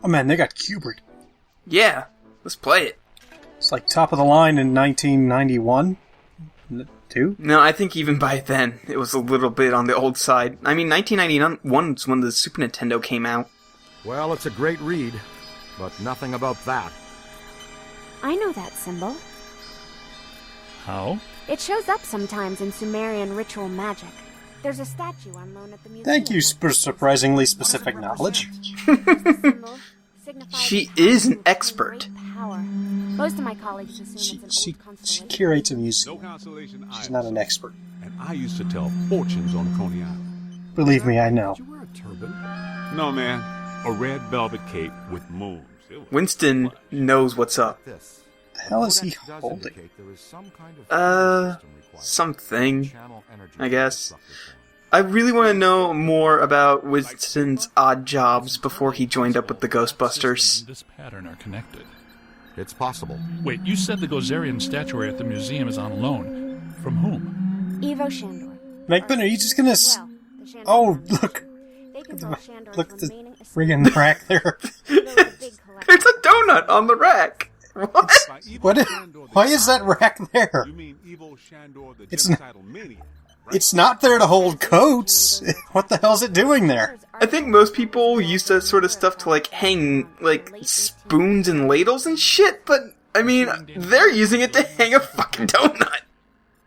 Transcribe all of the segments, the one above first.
Oh man, they got Kubrick. Yeah, let's play it. It's like top of the line in 1991? 2? No, I think even by then, it was a little bit on the old side. I mean, 1991 was when the Super Nintendo came out. Well, it's a great read, but nothing about that. I know that symbol. How? It shows up sometimes in Sumerian ritual magic. There's a statue on loan at the museum. Thank you for surprisingly specific knowledge. She is an expert. Most of my colleagues assume it's an old She constellation. curates a museum. She's not an expert. And I used to tell fortunes on Coney Island. Believe me, I know. Did you wear a turban? No, man. A red velvet cape with moons. Winston knows what's up. This. The hell is he Does holding? indicate there is some kind of system required. Something, Channel energy I guess. roughly formed. I really want to know more about Winston's odd jobs before he joined up with the Ghostbusters. This pattern are connected. It's possible. Wait, you said the Gozerian statuary at the museum is on loan. From whom? Evo Shandor. Venkman, are you just gonna... Well, the Shandor Oh, family. look. They control Shandor's Look at the remaining friggin' rack there. There's a donut on the rack! What? Why is that rack there? You mean Evo Shandor, the It's genocidal maniac? It's not there to hold coats. What the hell's it doing there? I think most people use that sort of stuff to, like, hang, like, spoons and ladles and shit, but, I mean, they're using it to hang a fucking donut.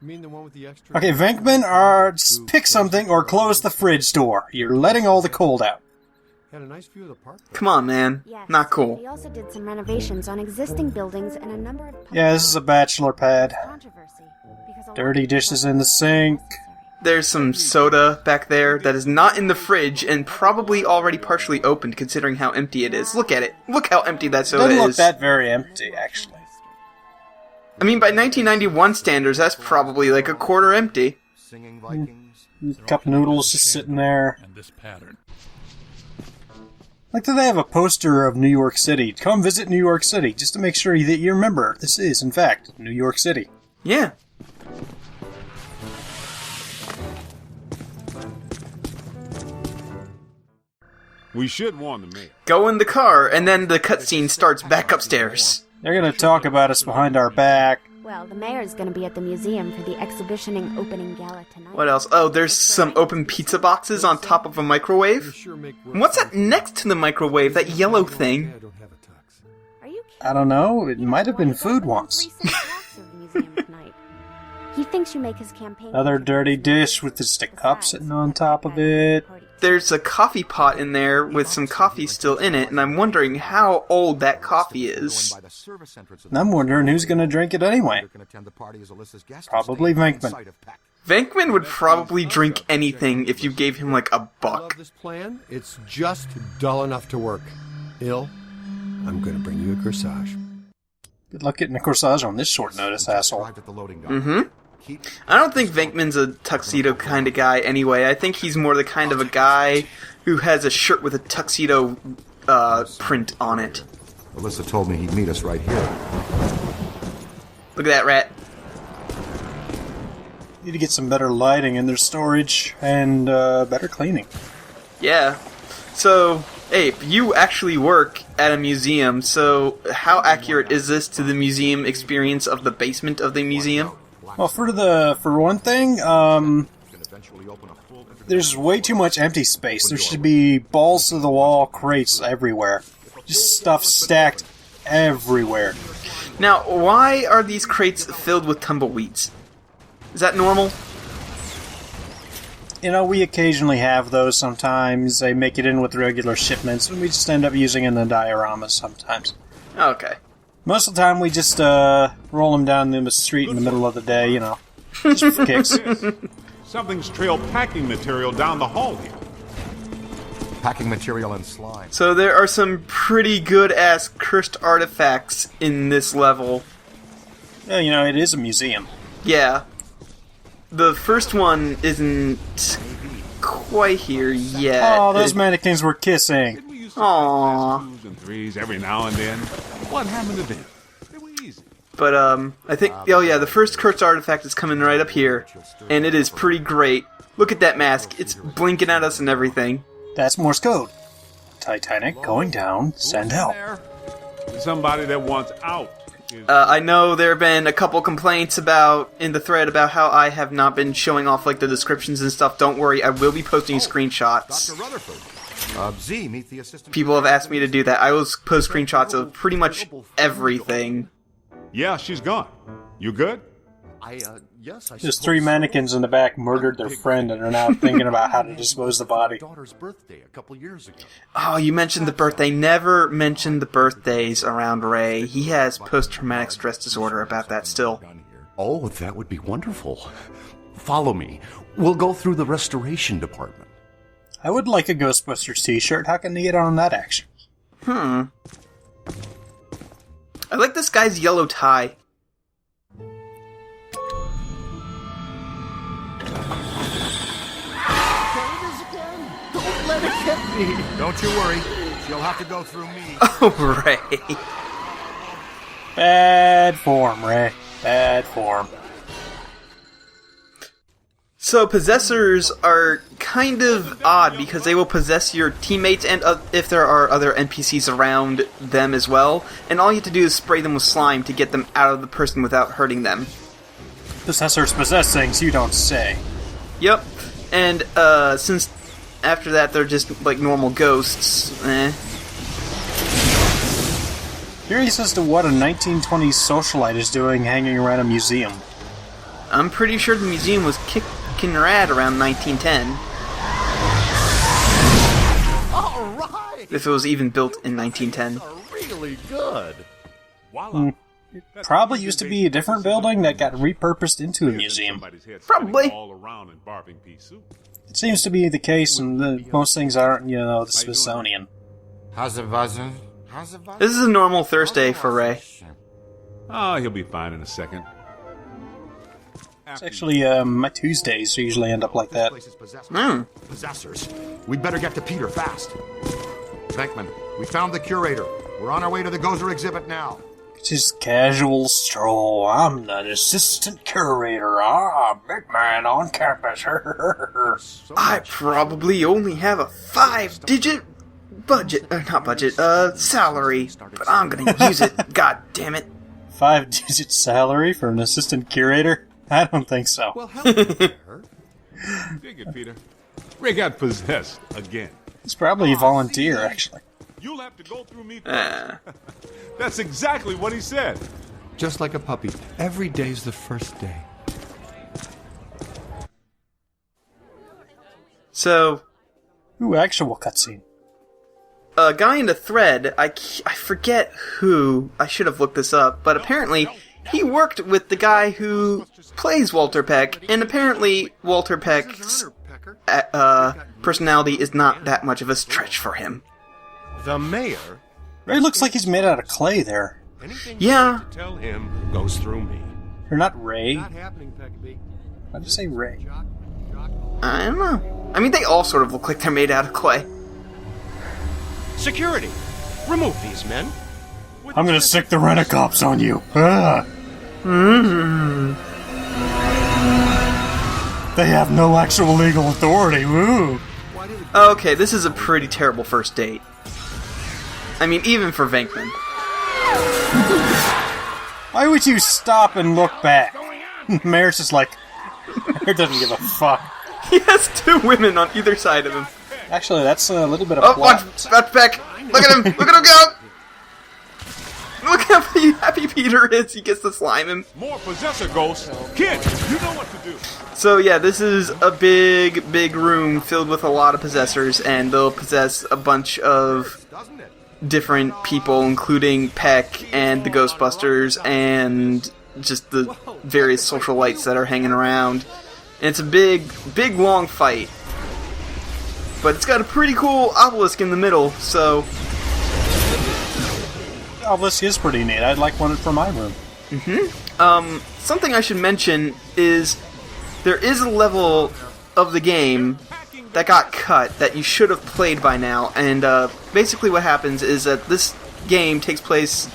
You mean the one with the extra? Okay, Venkman, just pick something or close the fridge door. You're letting all the cold out. Had a nice view of the park. Come on, man. Yes. Not cool. We also did some renovations on existing buildings and a number of Yeah, this is a bachelor pad. controversy because a lot Dirty of dishes in the sink. There's some soda back there that is not in the fridge and probably already partially opened considering how empty it is. Look at it. Look how empty that soda Doesn't look is. that very empty, actually. I mean, by 1991 standards, that's probably like a quarter empty. Singing Vikings. Cup noodles just sitting there. And this pattern. Like, do they have a poster of New York City? Come visit New York City, just to make sure that you remember this is, in fact, New York City. Yeah. We should warn the mayor. Go in the car, and then the cutscene starts back upstairs. They're gonna talk about us behind our back. Well, the mayor's going to be at the museum for the exhibitioning opening gala tonight. What else? Oh, there's some open pizza boxes on top of a microwave. And what's that next to the microwave? That yellow thing? Are you I don't know, it might have been food once. He thinks you make his campaign. Another dirty dish with just a cup sitting on top of it. There's a coffee pot in there with some coffee still in it, and I'm wondering how old that coffee is. And I'm wondering who's gonna drink it anyway. Probably Venkman. Venkman would probably drink anything if you gave him, like, a I buck. love this plan. It's just dull enough to work. Ill, I'm going to bring you a corsage. Good luck getting a corsage on this short notice, asshole. Mm-hmm. I don't think Venkman's a tuxedo kind of guy anyway. I think he's more the kind of a guy who has a shirt with a tuxedo print on it. Alyssa told me he'd meet us right here. Look at that rat. Need to get some better lighting in their storage and better cleaning. Yeah. So, Ape, you actually work at a museum, so how accurate is this to the museum experience of the basement of the museum? Well, for one thing, there's way too much empty space. There should be balls to the wall crates everywhere. Just stuff stacked everywhere. Now, why are these crates filled with tumbleweeds? Is that normal? You know, we occasionally have those sometimes. They make it in with regular shipments, and we just end up using it in the dioramas sometimes. Okay. Most of the time, we just roll them down the street in the middle of the day, you know. Just for kicks. Something's trailed packing material down the hall here. Packing material and slime. So there are some pretty good-ass cursed artifacts in this level. Yeah, you know, it is a museum. Yeah. The first one isn't quite here yet. Oh, those mannequins were kissing. We used to Aww. practice 2s and 3s every now and then. What happened to them? They were easy. But, I think, oh yeah, the first cursed artifact is coming right up here. And it is pretty great. Look at that mask. It's blinking at us and everything. That's Morse code. Titanic going down. Send help. Somebody that wants out. I know there have been a couple complaints in the thread about how I have not been showing off like the descriptions and stuff. Don't worry, I will be posting screenshots. Dr. Rutherford. Z, meet the assistant. People have asked me to do that. I will post screenshots of pretty much everything. Yeah, she's gone. You good? Yes, I There's suppose 3 so. mannequins in the back murdered their friend and are now thinking about how to dispose the body. Daughter's birthday a couple years ago. Oh, you mentioned the birthday. Never mentioned the birthdays around Ray. He has post-traumatic stress disorder about that still. Oh, that would be wonderful. Follow me. We'll go through the restoration department. I would like a Ghostbusters t-shirt. How can they get on that action? I like this guy's yellow tie. Don't let it get me. Don't you worry. She'll have to go through me. Oh, Ray. Bad form, Ray. Bad form. So, possessors are kind of odd because they will possess your teammates and if there are other NPCs around them as well, and all you have to do is spray them with slime to get them out of the person without hurting them. Possessors possess things you don't say. Yep, and since after that they're just like normal ghosts, Curious as to what a 1920s socialite is doing hanging around a museum. I'm pretty sure the museum was kicking rad around 1910. All right. If it was even built in 1910. Really good. Voila. Probably used to be a different building that got repurposed into a museum. Somebody's head Probably. spinning all around in Barbing Pea soup. It seems to be the case, and most things aren't, the Smithsonian. How's it buzzing? How's it buzzing? This is a normal Thursday for Ray. Oh, he'll be fine in a second. It's actually, my Tuesdays usually end up like that. This place is possessed. Hmm. Possessors. We'd better get to Peter fast. Venkman, we found the curator. We're on our way to the Gozer exhibit now. Just casual stroll. I'm the assistant curator. Big man on campus. I probably only have a 5-digit salary, but I'm gonna use it, god damn it. 5-digit salary for an assistant curator? I don't think so. Well, help me there. Dig it, Peter. Ray got possessed again. It's probably a volunteer, actually. You'll have to go through me first. That's exactly what he said. Just like a puppy. Every day's the first day. So, Ooh, actual cutscene. a guy in the thread, I forget who, I should have looked this up, but apparently he worked with the guy who plays Walter Peck, and apparently Walter Peck's personality is not that much of a stretch for him. The mayor? Ray looks like he's made out of clay there. Anything Yeah. you tell him goes through me. Or not Ray. Not happening, Peckabee. Why'd you say Ray? I don't know. I mean, they all sort of look like they're made out of clay. Security! Remove these men. I'm gonna stick the rent-a-cops on you. Ah. They have no actual legal authority. Woo. Okay, this is a pretty terrible first date. I mean, even for Venkman. Why would you stop and look back? Mayor's just like, Mayor doesn't give a fuck. He has 2 women on either side of him. Actually, that's a little bit of Oh, plot. watch Beck! Look at him! Look at him go! Look how happy Peter is. He gets to slime him. More possessor ghosts. Kid, you know what to do. So yeah, this is a big room filled with a lot of possessors, and they'll possess a bunch of different people, including Peck and the Ghostbusters, and just the various social lights that are hanging around. And it's a big long fight. But it's got a pretty cool obelisk in the middle, so... Oh, this is pretty neat. I'd like one for my room. Something I should mention is there is a level of the game that got cut that you should have played by now, and basically what happens is that this game takes place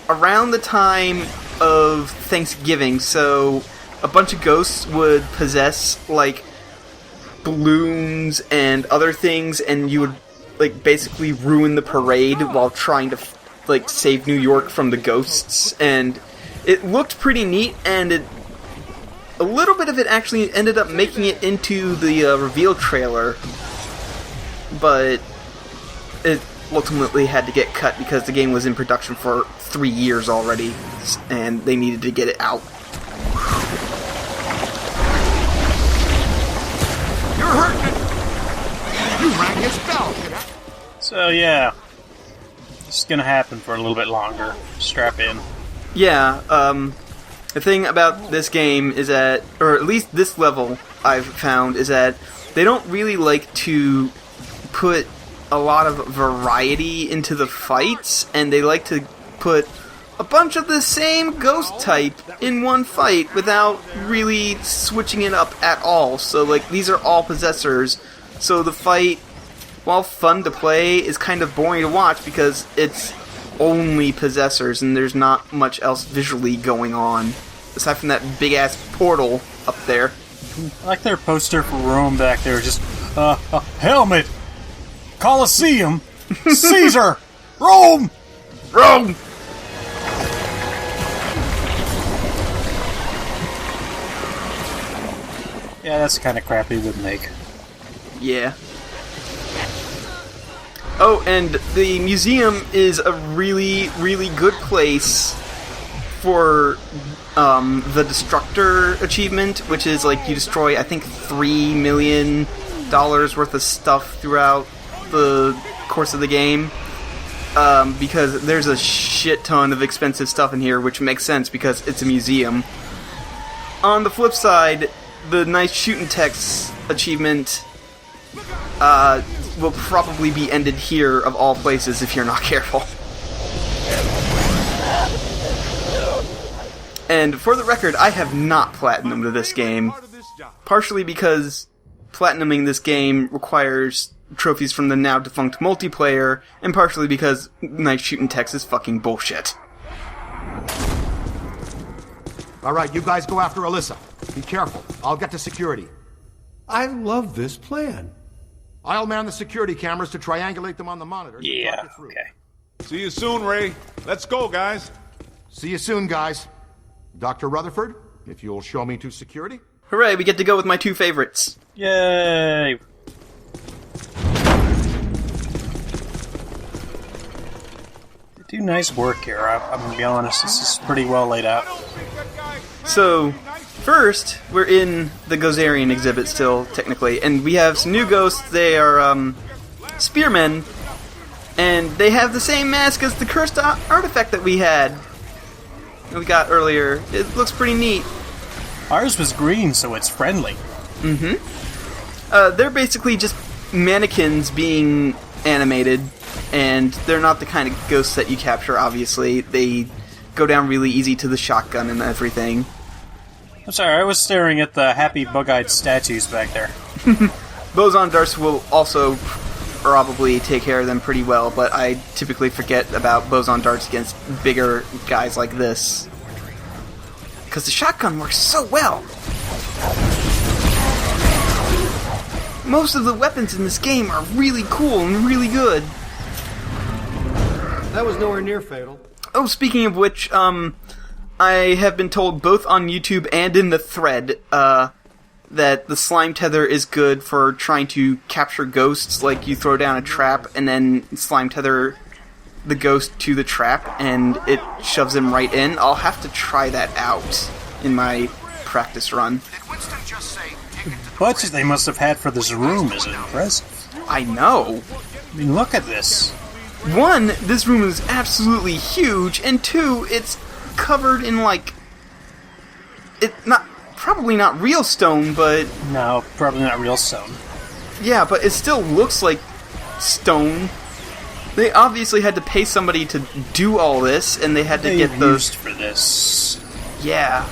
around the time of Thanksgiving, so a bunch of ghosts would possess, like, balloons and other things, and you would like, basically ruin the parade while trying to, like, save New York from the ghosts, and it looked pretty neat, and a little bit of it actually ended up making it into the reveal trailer, but it ultimately had to get cut because the game was in production for 3 years already, and they needed to get it out. You're hurting it. You rang his bell, cadet. So yeah, it's gonna happen for a little bit longer. Strap in. Yeah, the thing about this game is that, or at least this level I've found, is that they don't really like to put a lot of variety into the fights, and they like to put a bunch of the same ghost type in one fight without really switching it up at all. So, like, these are all possessors, so the fight, while fun to play, is kind of boring to watch because it's only possessors and there's not much else visually going on, aside from that big-ass portal up there. I like their poster for Rome back there, just, helmet! Colosseum! Caesar! Rome! Rome! Yeah, that's the kind of crap they would make. Yeah. Oh, and the museum is a really, really good place for the Destructor achievement, which is like you destroy, I think, $3 million worth of stuff throughout the course of the game. Because there's a shit ton of expensive stuff in here, which makes sense because it's a museum. On the flip side, the nice shooting text achievement will probably be ended here, of all places, if you're not careful. And for the record, I have not platinumed this game, partially because platinuming this game requires trophies from the now defunct multiplayer, and partially because nice shooting text is fucking bullshit. Alright, you guys go after Alyssa. Be careful. I'll get to security. I love this plan. I'll man the security cameras to triangulate them on the monitors. Yeah, okay. See you soon, Ray. Let's go, guys. See you soon, guys. Dr. Rutherford, if you'll show me to security. Hooray, we get to go with my two favorites. Yay! They do nice work here, I'm gonna be honest. This is pretty well laid out. So, first, we're in the Gozerian exhibit still, technically, and we have some new ghosts. They are, spearmen, and they have the same mask as the cursed artifact that we got earlier. It looks pretty neat. Ours was green, so it's friendly. They're basically just mannequins being animated, and they're not the kind of ghosts that you capture, obviously. They go down really easy to the shotgun and everything. I'm sorry, I was staring at the happy bug-eyed statues back there. Boson darts will also probably take care of them pretty well, but I typically forget about boson darts against bigger guys like this. Because the shotgun works so well! Most of the weapons in this game are really cool and really good. That was nowhere near fatal. Oh, speaking of which, I have been told both on YouTube and in the thread, that the slime tether is good for trying to capture ghosts, like you throw down a trap and then slime tether the ghost to the trap and it shoves him right in. I'll have to try that out in my practice run. But they must have had for this room is impressive. I know. I mean, look at this. One, this room is absolutely huge, and two, it's covered in, like, probably not real stone, but... No, probably not real stone. Yeah, but it still looks like stone. They obviously had to pay somebody to do all this, and they had to get those... used for this. Yeah.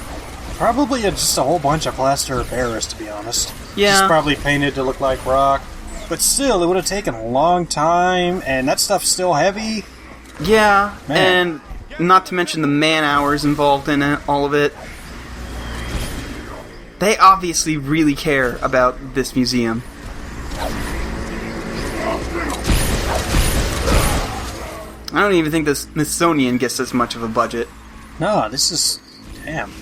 Probably just a whole bunch of plaster of Paris, to be honest. Yeah. Just probably painted to look like rock. But still, it would have taken a long time, and that stuff's still heavy. Yeah, Man. And not to mention the man-hours involved in it, all of it. They obviously really care about this museum. I don't even think the Smithsonian gets as much of a budget. No, this is... Damn.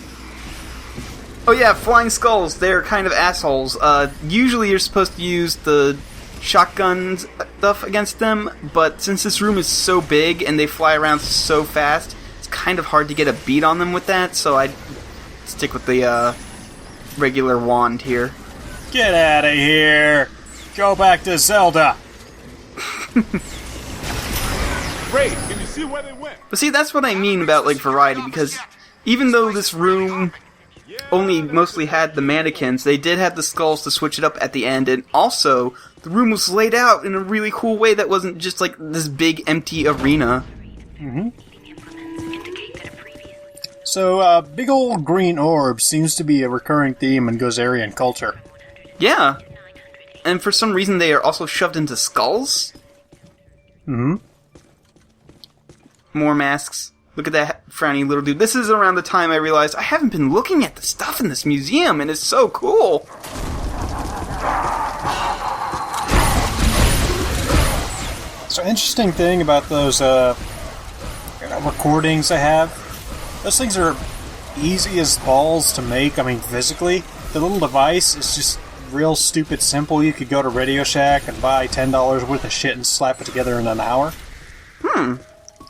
Oh yeah, flying skulls, they're kind of assholes. Usually you're supposed to use the shotgun stuff against them, but since this room is so big and they fly around so fast, it's kind of hard to get a beat on them with that, so I'd stick with the regular wand here. Get out of here! Go back to Zelda! Ray, can you see where they went? But see, that's what I mean about, like, variety, because even though this room only mostly had the mannequins, they did have the skulls to switch it up at the end, and also, the room was laid out in a really cool way that wasn't just, like, this big empty arena. Mm-hmm. So, big old green orb seems to be a recurring theme in Gozerian culture. Yeah. And for some reason they are also shoved into skulls? Mm-hmm. More masks. Look at that frowny little dude. This is around the time I realized I haven't been looking at the stuff in this museum, and it's so cool. So, interesting thing about those recordings I have, those things are easy as balls to make, I mean, physically. The little device is just real stupid simple. You could go to Radio Shack and buy $10 worth of shit and slap it together in an hour.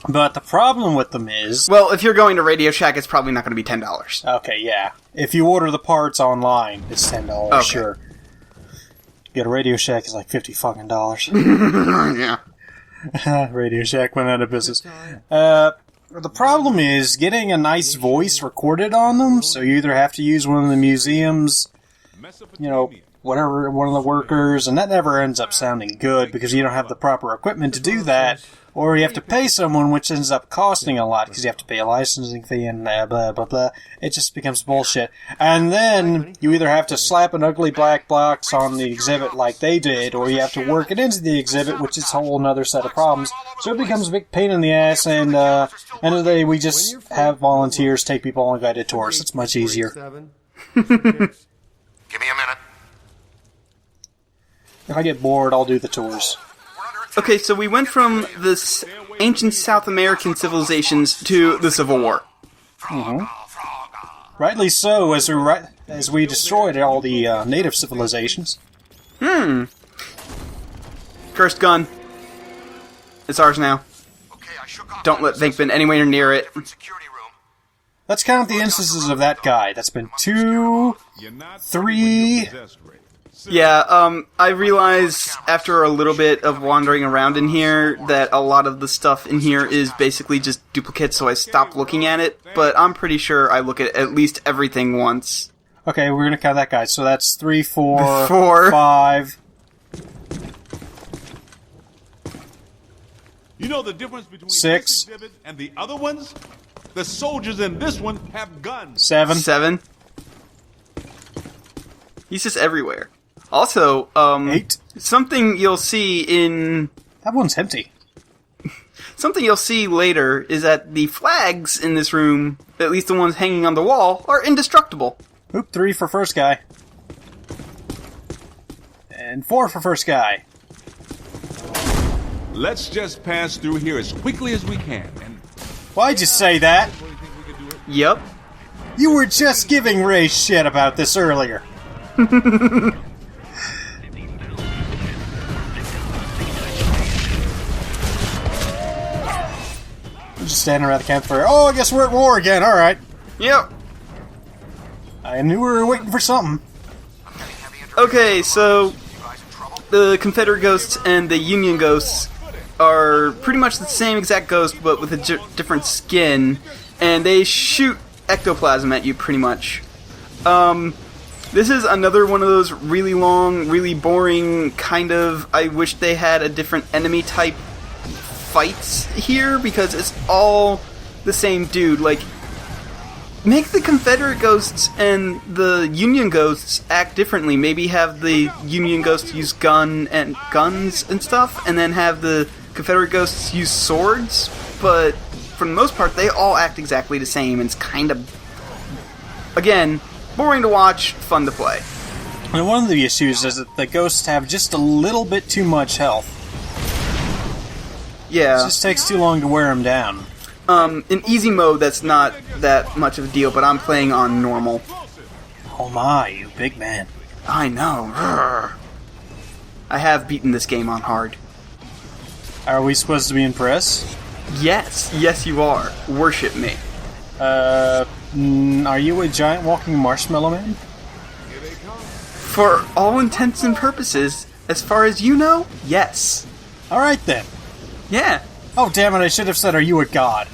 But the problem with them is... Well, if you're going to Radio Shack, it's probably not going to be $10. Okay, yeah. If you order the parts online, it's $10, okay. Sure. Get a Radio Shack is like $50 fucking dollars. Yeah. Radio Shack went out of business. The problem is getting a nice voice recorded on them, so you either have to use one of the museums, you know, whatever, one of the workers, and that never ends up sounding good because you don't have the proper equipment to do that, or you have to pay someone, which ends up costing a lot because you have to pay a licensing fee and blah, blah, blah. It just becomes bullshit. And then you either have to slap an ugly black box on the exhibit like they did, or you have to work it into the exhibit, which is a whole other set of problems. So it becomes a big pain in the ass, and end of the day, we just have volunteers take people on guided tours. It's much easier. Give me a minute. If I get bored, I'll do the tours. Okay, so we went from the ancient South American civilizations to the Civil War. Mm-hmm. Rightly so, as we destroyed all the native civilizations. Cursed gun. It's ours now. Don't let Venkman anywhere near it. Let's count the instances of that guy. That's been 2, 3... Yeah, I realized after a little bit of wandering around in here that a lot of the stuff in here is basically just duplicates, so I stopped looking at it, but I'm pretty sure I look at least everything once. Okay, we're gonna count that guy. So that's 3, 4, 5... You know the difference between 6 this exhibit and the other ones? The soldiers in this one have guns. 7 He's just everywhere. Also, 8 something you'll see in... That one's empty. Something you'll see later is that the flags in this room, at least the ones hanging on the wall, are indestructible. Oop, 3 for first guy. And 4 for first guy. Let's just pass through here as quickly as we can. And Why'd you say that? Yep. You were just giving Ray shit about this earlier. We're just standing around the campfire. Oh, I guess we're at war again. All right. Yep. I knew we were waiting for something. Okay, so the Confederate ghosts and the Union ghosts are pretty much the same exact ghost, but with a different skin, and they shoot ectoplasm at you, pretty much. This is another one of those really long, really boring, kind of, I wish they had a different enemy type fights here, because it's all the same dude. Like, make the Confederate ghosts and the Union ghosts act differently. Maybe have the Union ghosts use guns and stuff, and then have the Confederate ghosts use swords, but for the most part, they all act exactly the same, and it's kind of, again, boring to watch, fun to play. And one of the issues is that the ghosts have just a little bit too much health. Yeah. It just takes too long to wear them down. In easy mode, that's not that much of a deal, but I'm playing on normal. Oh my, you big man. I know. Rrr. I have beaten this game on hard. Are we supposed to be impressed? Yes. Yes, you are. Worship me. Are you a giant walking marshmallow man? For all intents and purposes, as far as you know, yes. Alright then. Yeah. Oh damn it, I should have said, are you a god?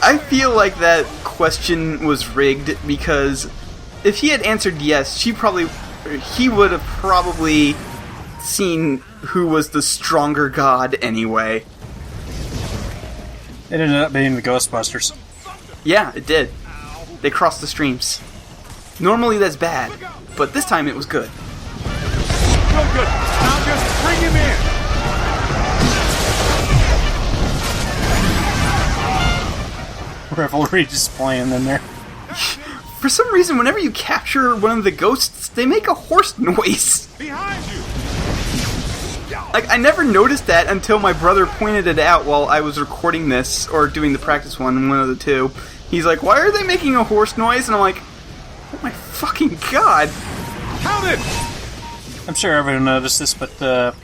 I feel like that question was rigged because if he had answered yes, he would have probably seen who was the stronger god anyway. It ended up being the Ghostbusters. Yeah, it did. They crossed the streams. Normally that's bad, but this time it was good. Real good. Now just bring him in. Revelry just playing in there. For some reason, whenever you capture one of the ghosts, they make a horse noise. Behind you. Like, I never noticed that until my brother pointed it out while I was recording this, or doing the practice one of the two. He's like, why are they making a horse noise? And I'm like, oh my fucking god. Count it. I'm sure everyone noticed this, but the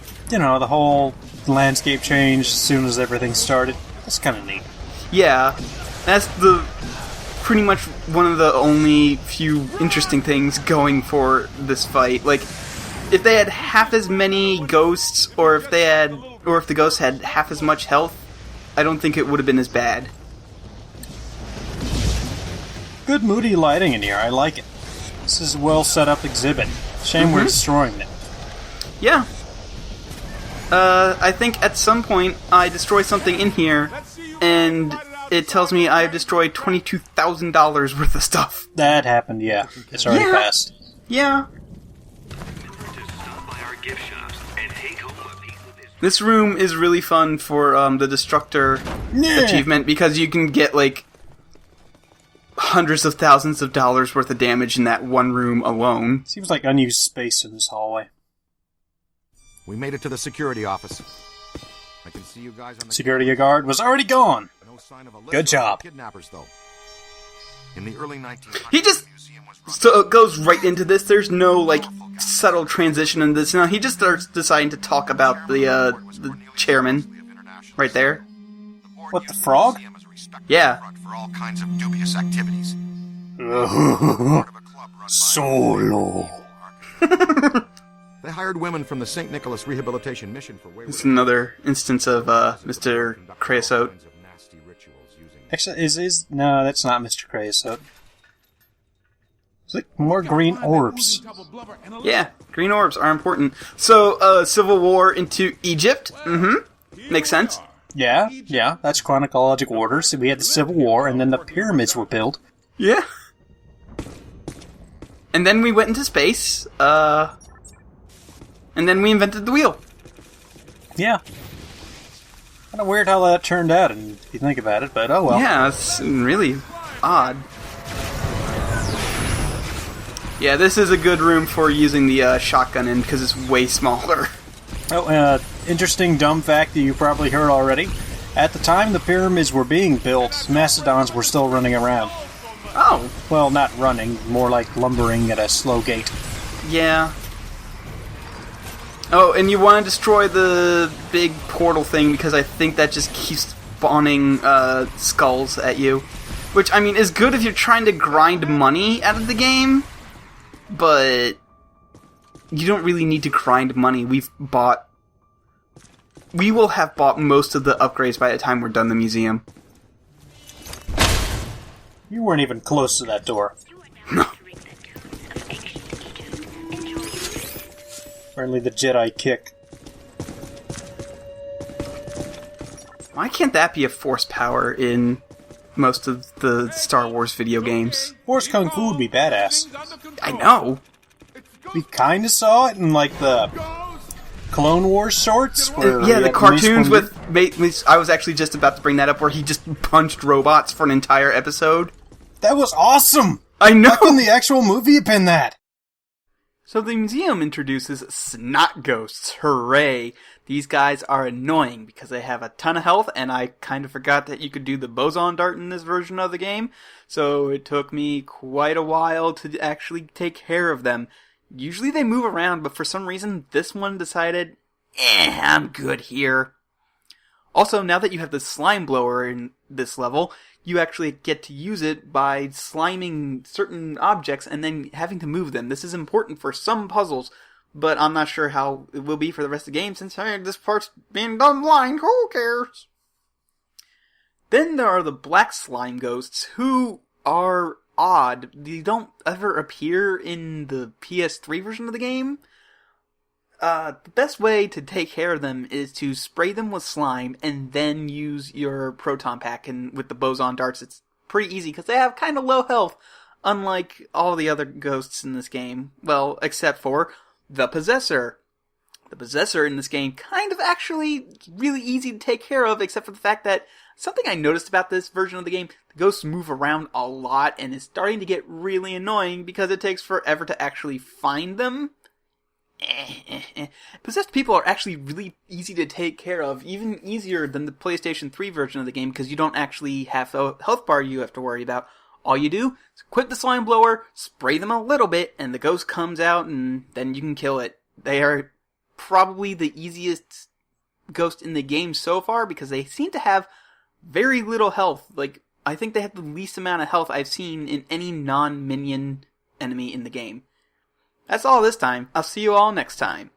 whole landscape changed as soon as everything started. That's kind of neat. Yeah, that's pretty much one of the only few interesting things going for this fight. Like, if they had half as many ghosts, or if the ghosts had half as much health, I don't think it would have been as bad. Good moody lighting in here, I like it. This is a well set up exhibit. Shame we're destroying it. Yeah. I think at some point I destroy something in here, and it tells me I've destroyed $22,000 worth of stuff. That happened, yeah. It's already passed. Yeah. This room is really fun for the Destructor achievement, because you can get, like, hundreds of thousands of dollars worth of damage in that one room alone. Seems like unused space in this hallway. We made it to the security office. I can see you guys on the Security guard was already gone. No sign of a Good job. Kidnappers, though. In the early 1900s, He just goes right into this. There's no, like, subtle transition in this. No, he just starts deciding to talk about the chairman right there. What, the frog? Yeah. for all kinds of dubious activities. Solo. They hired women from the St. Nicholas Rehabilitation Mission for wayward... It's another instance of Mr. Creosote. Actually, no, that's not Mr. Creosote. It's like more green orbs. Yeah, green orbs are important. So, Civil War into Egypt. Makes sense. Yeah, that's chronological order. So we had the Civil War, and then the pyramids were built. Yeah. And then we went into space, and then we invented the wheel. Yeah. Kind of weird how that turned out, and if you think about it, but oh well. Yeah, it's really odd. Yeah, this is a good room for using the shotgun in, because it's way smaller. Oh, interesting dumb fact that you probably heard already. At the time the pyramids were being built, Mastodons were still running around. Oh. Well, not running, more like lumbering at a slow gait. Yeah. Oh, and you want to destroy the big portal thing, because I think that just keeps spawning skulls at you. Which, I mean, is good if you're trying to grind money out of the game, but you don't really need to grind money. We will have bought most of the upgrades by the time we're done the museum. You weren't even close to that door. No. Apparently the Jedi kick. Why can't that be a force power in most of the Star Wars video games? Force Kung Fu would be badass. I know. We kind of saw it in, like, the Clone Wars shorts. Where Yeah, the cartoons with... I was actually just about to bring that up, where he just punched robots for an entire episode. That was awesome! I know! How can the actual movie have been that? So the museum introduces snot ghosts. Hooray! These guys are annoying because they have a ton of health, and I kind of forgot that you could do the boson dart in this version of the game, so it took me quite a while to actually take care of them. Usually they move around, but for some reason this one decided, I'm good here. Also, now that you have the slime blower in this level, you actually get to use it by sliming certain objects and then having to move them. This is important for some puzzles, but I'm not sure how it will be for the rest of the game since this part's being done blind. Who cares? Then there are the black slime ghosts, who are odd. They don't ever appear in the PS3 version of the game. The best way to take care of them is to spray them with slime and then use your proton pack. And with the boson darts, it's pretty easy because they have kind of low health, unlike all the other ghosts in this game. Well, except for the Possessor. The Possessor in this game kind of actually really easy to take care of, except for the fact that something I noticed about this version of the game, the ghosts move around a lot and it's starting to get really annoying because it takes forever to actually find them. Possessed people are actually really easy to take care of, even easier than the PlayStation 3 version of the game, because you don't actually have a health bar you have to worry about. All you do is equip the slime blower, spray them a little bit, and the ghost comes out, and then you can kill it. They are probably the easiest ghost in the game so far, because they seem to have very little health. Like, I think they have the least amount of health I've seen in any non-minion enemy in the game. That's all this time. I'll see you all next time.